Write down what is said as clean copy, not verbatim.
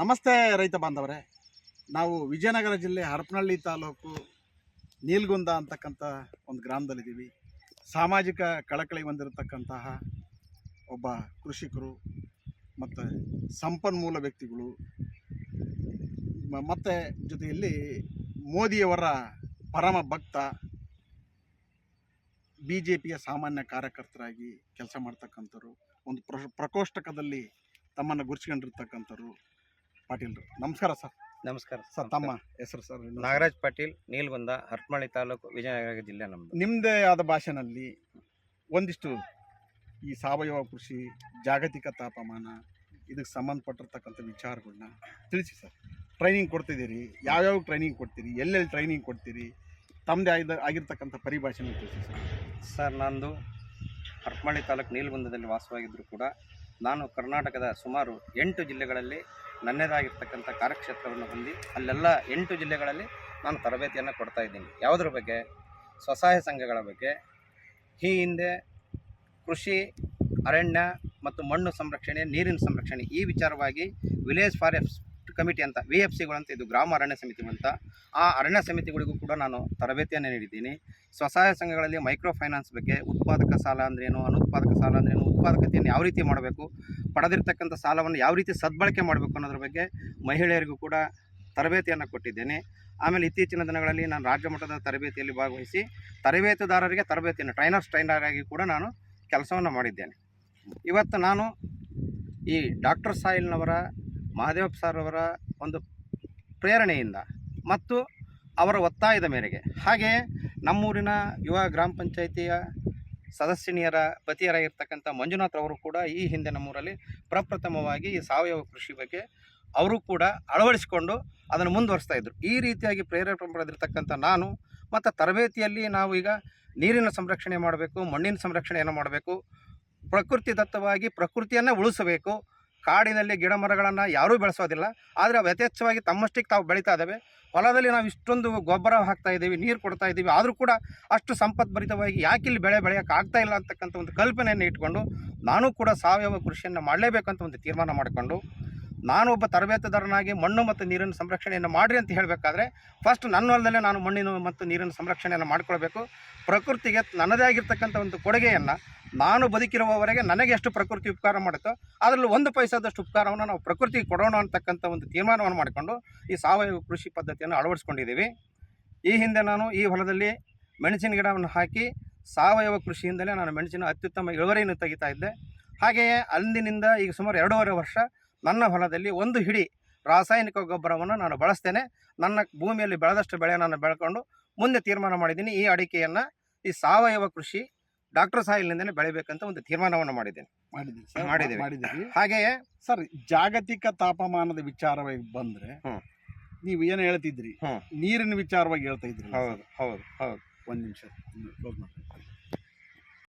ನಮಸ್ತೆ ರೈತ ಬಾಂಧವರೇ, ನಾವು ವಿಜಯನಗರ ಜಿಲ್ಲೆ ಹರಪನಹಳ್ಳಿ ತಾಲೂಕು ನೀಲ್ಗುಂದ ಅಂತಕ್ಕಂಥ ಒಂದು ಗ್ರಾಮದಲ್ಲಿದ್ದೀವಿ. ಸಾಮಾಜಿಕ ಕಳಕಳಿ ಹೊಂದಿರತಕ್ಕಂತಹ ಒಬ್ಬ ಕೃಷಿಕರು ಮತ್ತು ಸಂಪನ್ಮೂಲ ವ್ಯಕ್ತಿಗಳು ಮತ್ತು ಜೊತೆಯಲ್ಲಿ ಮೋದಿಯವರ ಪರಮ ಭಕ್ತ, BJPಯ ಸಾಮಾನ್ಯ ಕಾರ್ಯಕರ್ತರಾಗಿ ಕೆಲಸ ಮಾಡ್ತಕ್ಕಂಥವ್ರು, ಒಂದು ಪ್ರಕೋಷ್ಠಕದಲ್ಲಿ ತಮ್ಮನ್ನು ಗುರುತಿಸ್ಕೊಂಡಿರ್ತಕ್ಕಂಥವ್ರು ಪಾಟೀಲ್ರು. ನಮಸ್ಕಾರ ಸರ್. ನಮಸ್ಕಾರ ಸರ್, ತಮ್ಮ ಹೆಸರು ಸರ್? ನಾಗರಾಜ್ ಪಾಟೀಲ್, ನೀಲ್ಗುಂದ, ಹರಪನಹಳ್ಳಿ ತಾಲೂಕು, ವಿಜಯನಗರ ಜಿಲ್ಲೆ. ನಮ್ಮದು ನಿಮ್ಮದೇ ಆದ ಭಾಷೆನಲ್ಲಿ ಒಂದಿಷ್ಟು ಈ ಸಾವಯವ ಕೃಷಿ, ಜಾಗತಿಕ ತಾಪಮಾನ, ಇದಕ್ಕೆ ಸಂಬಂಧಪಟ್ಟಿರ್ತಕ್ಕಂಥ ವಿಚಾರಗಳನ್ನ ತಿಳಿಸಿ ಸರ್. ಟ್ರೈನಿಂಗ್ ಕೊಡ್ತಿದ್ದೀರಿ, ಯಾವ್ಯಾವ ಟ್ರೈನಿಂಗ್ ಕೊಡ್ತೀರಿ, ಎಲ್ಲೆಲ್ಲಿ ಟ್ರೈನಿಂಗ್ ಕೊಡ್ತೀರಿ, ತಮ್ಮದೇ ಆಗಿರ್ತಕ್ಕಂಥ ಪರಿಭಾಷೆನ ತಿಳಿಸಿ ಸರ್. ಸರ್, ನಂದು ಹರಪನಹಳ್ಳಿ ತಾಲೂಕು ನೀಲ್ಗುಂದದಲ್ಲಿ ವಾಸವಾಗಿದ್ದರೂ ಕೂಡ ನಾನು ಕರ್ನಾಟಕದ ಸುಮಾರು 8 ಜಿಲ್ಲೆಗಳಲ್ಲಿ ನನ್ನದಾಗಿರ್ತಕ್ಕಂಥ ಕಾರ್ಯಕ್ಷೇತ್ರವನ್ನು ಹೊಂದಿ ಅಲ್ಲೆಲ್ಲ 8 ಜಿಲ್ಲೆಗಳಲ್ಲಿ ನಾನು ತರಬೇತಿಯನ್ನು ಕೊಡ್ತಾ ಇದ್ದೀನಿ. ಯಾವುದ್ರ ಬಗ್ಗೆ? ಸ್ವಸಹಾಯ ಸಂಘಗಳ ಬಗ್ಗೆ. ಈ ಹಿಂದೆ ಕೃಷಿ, ಅರಣ್ಯ ಮತ್ತು ಮಣ್ಣು ಸಂರಕ್ಷಣೆ, ನೀರಿನ ಸಂರಕ್ಷಣೆ ಈ ವಿಚಾರವಾಗಿ ವಿಲೇಜ್ ಫಾರೆಸ್ಟ್ ಕಮಿಟಿ ಅಂತ, VFCಗಳು ಅಂತ, ಇದು ಗ್ರಾಮ ಅರಣ್ಯ ಸಮಿತಿ ಅಂತ, ಆ ಅರಣ್ಯ ಸಮಿತಿಗಳಿಗೂ ಕೂಡ ನಾನು ತರಬೇತಿಯನ್ನು ನೀಡಿದ್ದೀನಿ. ಸ್ವಸಹಾಯ ಸಂಘಗಳಲ್ಲಿ ಮೈಕ್ರೋ ಫೈನಾನ್ಸ್ ಬಗ್ಗೆ, ಉತ್ಪಾದಕ ಸಾಲ ಅಂದ್ರೇನು, ಅನುತ್ಪಾದಕ ಸಾಲ ಅಂದ್ರೇನು, ಉತ್ಪಾದಕತೆಯನ್ನು ಯಾವ ರೀತಿ ಮಾಡಬೇಕು, ಪಡೆದಿರ್ತಕ್ಕಂಥ ಸಾಲವನ್ನು ಯಾವ ರೀತಿ ಸದ್ಬಳಕೆ ಮಾಡಬೇಕು ಅನ್ನೋದ್ರ ಬಗ್ಗೆ ಮಹಿಳೆಯರಿಗೂ ಕೂಡ ತರಬೇತಿಯನ್ನು ಕೊಟ್ಟಿದ್ದೇನೆ. ಆಮೇಲೆ ಇತ್ತೀಚಿನ ದಿನಗಳಲ್ಲಿ ನಾನು ರಾಜ್ಯ ಮಟ್ಟದ ತರಬೇತಿಯಲ್ಲಿ ಭಾಗವಹಿಸಿ ತರಬೇತುದಾರರಿಗೆ ತರಬೇತಿಯನ್ನು ಟ್ರೈನರ್ ಆಗಿ ಕೂಡ ನಾನು ಕೆಲಸವನ್ನು ಮಾಡಿದ್ದೇನೆ. ಇವತ್ತು ನಾನು ಈ ಡಾಕ್ಟರ್ ಸಾಯಿಲ್ನವರ, ಮಹಾದೇವಪ್ಪ ಸರ್ ಅವರ ಒಂದು ಪ್ರೇರಣೆಯಿಂದ ಮತ್ತು ಅವರ ಒತ್ತಾಯದ ಮೇರೆಗೆ, ಹಾಗೆಯೇ ನಮ್ಮೂರಿನ ಯುವ ಗ್ರಾಮ ಪಂಚಾಯಿತಿಯ ಸದಸ್ಯನಿಯರ ಪತಿಯರಾಗಿರ್ತಕ್ಕಂಥ ಮಂಜುನಾಥ್ ಅವರು ಕೂಡ ಈ ಹಿಂದೆ ನಮ್ಮೂರಲ್ಲಿ ಪ್ರಪ್ರಥಮವಾಗಿ ಈ ಸಾವಯವ ಕೃಷಿ ಬಗ್ಗೆ ಅವರು ಕೂಡ ಅಳವಡಿಸಿಕೊಂಡು ಅದನ್ನು ಮುಂದುವರಿಸ್ತಾ ಇದ್ದರು. ಈ ರೀತಿಯಾಗಿ ಪ್ರೇರೇಪಣೆ ಪಡೆದಿರ್ತಕ್ಕಂಥ ನಾನು ಮತ್ತು ತರಬೇತಿಯಲ್ಲಿ ನಾವು ಈಗ ನೀರಿನ ಸಂರಕ್ಷಣೆ ಮಾಡಬೇಕು, ಮಣ್ಣಿನ ಸಂರಕ್ಷಣೆಯನ್ನು ಮಾಡಬೇಕು, ಪ್ರಕೃತಿ ದತ್ತವಾಗಿ ಪ್ರಕೃತಿಯನ್ನು ಉಳಿಸಬೇಕು. ಕಾಡಿನಲ್ಲಿ ಗಿಡ ಮರಗಳನ್ನು ಯಾರೂ ಬೆಳೆಸೋದಿಲ್ಲ, ಆದರೆ ಅವು ಯಥೇಚ್ಛವಾಗಿ ತಮ್ಮಷ್ಟಕ್ಕೆ ತಾವು ಬೆಳೀತಾ ಇದ್ದಾವೆ. ಹೊಲದಲ್ಲಿ ನಾವು ಇಷ್ಟೊಂದು ಗೊಬ್ಬರ ಹಾಕ್ತಾ ಇದ್ದೀವಿ, ನೀರು ಕೊಡ್ತಾ ಇದ್ದೀವಿ, ಆದರೂ ಕೂಡ ಅಷ್ಟು ಸಂಪತ್ಭರಿತವಾಗಿ ಯಾಕೆ ಇಲ್ಲಿ ಬೆಳೆಯೋಕ್ಕೆ ಆಗ್ತಾ ಇಲ್ಲ ಅಂತಕ್ಕಂಥ ಒಂದು ಕಲ್ಪನೆಯನ್ನು ಇಟ್ಕೊಂಡು ನಾನು ಕೂಡ ಸಾವಯವ ಕೃಷಿಯನ್ನು ಮಾಡಲೇಬೇಕಂತ ಒಂದು ತೀರ್ಮಾನ ಮಾಡಿಕೊಂಡು, ನಾನು ಒಬ್ಬ ತರಬೇತುದಾರನಾಗಿ ಮಣ್ಣು ಮತ್ತು ನೀರಿನ ಸಂರಕ್ಷಣೆಯನ್ನು ಮಾಡಿರಿ ಅಂತ ಹೇಳಬೇಕಾದ್ರೆ ಫಸ್ಟ್ ನನ್ನ ಹೊಲದಲ್ಲೇ ನಾನು ಮಣ್ಣಿನ ಮತ್ತು ನೀರಿನ ಸಂರಕ್ಷಣೆಯನ್ನು ಮಾಡಿಕೊಳ್ಬೇಕು. ಪ್ರಕೃತಿಗೆ ನನ್ನದೇ ಆಗಿರ್ತಕ್ಕಂಥ ಒಂದು ಕೊಡುಗೆಯನ್ನು ನಾನು ಬದುಕಿರುವವರೆಗೆ ನನಗೆ ಎಷ್ಟು ಪ್ರಕೃತಿ ಉಪಕಾರ ಮಾಡುತ್ತೋ ಅದರಲ್ಲಿ 1 ಪೈಸಾದಷ್ಟು ಉಪಕಾರವನ್ನು ನಾವು ಪ್ರಕೃತಿಗೆ ಕೊಡೋಣ ಅಂತಕ್ಕಂಥ ಒಂದು ತೀರ್ಮಾನವನ್ನು ಮಾಡಿಕೊಂಡು ಈ ಸಾವಯವ ಕೃಷಿ ಪದ್ಧತಿಯನ್ನು ಅಳವಡಿಸ್ಕೊಂಡಿದ್ದೀವಿ. ಈ ಹಿಂದೆ ನಾನು ಈ ಹೊಲದಲ್ಲಿ ಮೆಣಸಿನ ಗಿಡವನ್ನು ಹಾಕಿ ಸಾವಯವ ಕೃಷಿಯಿಂದಲೇ ನಾನು ಮೆಣಸಿನ ಅತ್ಯುತ್ತಮ ಇಳುವರಿಯನ್ನು ತೆಗಿತಾ ಇದ್ದೆ. ಹಾಗೆಯೇ ಅಂದಿನಿಂದ ಈಗ ಸುಮಾರು 2.5 ವರ್ಷ ನನ್ನ ಹೊಲದಲ್ಲಿ 1 ಹಿಡಿ ರಾಸಾಯನಿಕ ಗೊಬ್ಬರವನ್ನು ನಾನು ಬಳಸ್ತೇನೆ. ನನ್ನ ಭೂಮಿಯಲ್ಲಿ ಬೆಳೆದಷ್ಟು ಬೆಳೆ ನಾನು ಬೆಳ್ಕೊಂಡು ಮುಂದೆ ತೀರ್ಮಾನ ಮಾಡಿದ್ದೀನಿ, ಈ ಅಡಿಕೆಯನ್ನು ಈ ಸಾವಯವ ಕೃಷಿ ಡಾಕ್ಟರ್ ಸಾಯಿಲ್ನಿಂದಲೇ ಬೆಳಿಬೇಕಂತ ಒಂದು ತೀರ್ಮಾನವನ್ನು ಮಾಡಿದ್ದೀವಿ. ಹಾಗೆಯೇ ಸರ್, ಜಾಗತಿಕ ತಾಪಮಾನದ ವಿಚಾರವಾಗಿ ಬಂದರೆ ನೀವು ಏನು ಹೇಳ್ತಿದ್ರಿ, ನೀರಿನ ವಿಚಾರವಾಗಿ ಹೇಳ್ತಾ ಇದ್ರಿ. ಹೌದು. ಒಂದು ನಿಮಿಷ ಕ್ಲೋಸ್ ಮಾಡಿ.